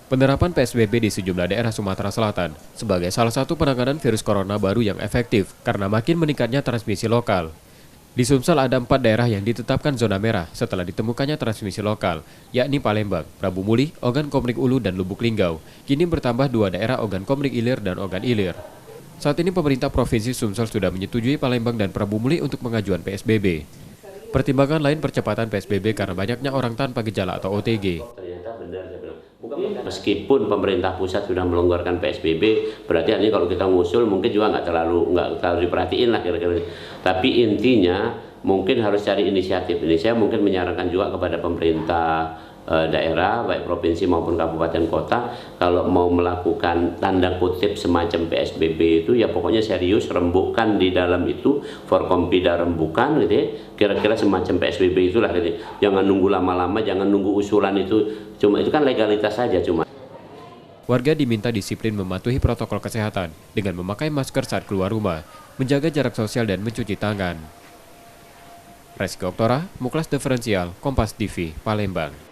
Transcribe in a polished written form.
Penerapan PSBB di sejumlah daerah Sumatera Selatan sebagai salah satu penanganan virus corona baru yang efektif karena makin meningkatnya transmisi lokal. Di Sumsel ada 4 daerah yang ditetapkan zona merah setelah ditemukannya transmisi lokal, yakni Palembang, Prabu Muli, Ogan Komering Ulu, dan Lubuk Linggau. Kini bertambah 2 daerah Ogan Komering Ilir dan Ogan Ilir. Saat ini pemerintah Provinsi Sumsel sudah menyetujui Palembang dan Prabu Muli untuk pengajuan PSBB. Pertimbangan lain percepatan PSBB karena banyaknya orang tanpa gejala atau OTG. Ternyata benar saya bilang. Meskipun pemerintah pusat sudah melonggarkan PSBB, berarti artinya kalau kita ngusul mungkin juga nggak terlalu diperhatiin lah kira-kira. Tapi intinya mungkin harus cari inisiatif. Ini saya mungkin menyarankan juga kepada pemerintah daerah, baik provinsi maupun kabupaten kota, kalau mau melakukan tanda kutip semacam PSBB itu ya pokoknya serius, rembukan di dalam itu, forkompida rembukan gitu ya, kira-kira semacam PSBB itulah gitu. Jangan nunggu lama-lama, jangan nunggu usulan itu, cuma itu kan legalitas saja cuma. Warga diminta disiplin mematuhi protokol kesehatan dengan memakai masker saat keluar rumah, menjaga jarak sosial dan mencuci tangan. Reski Oktora, Muklas Diferensial, Kompas TV, Palembang.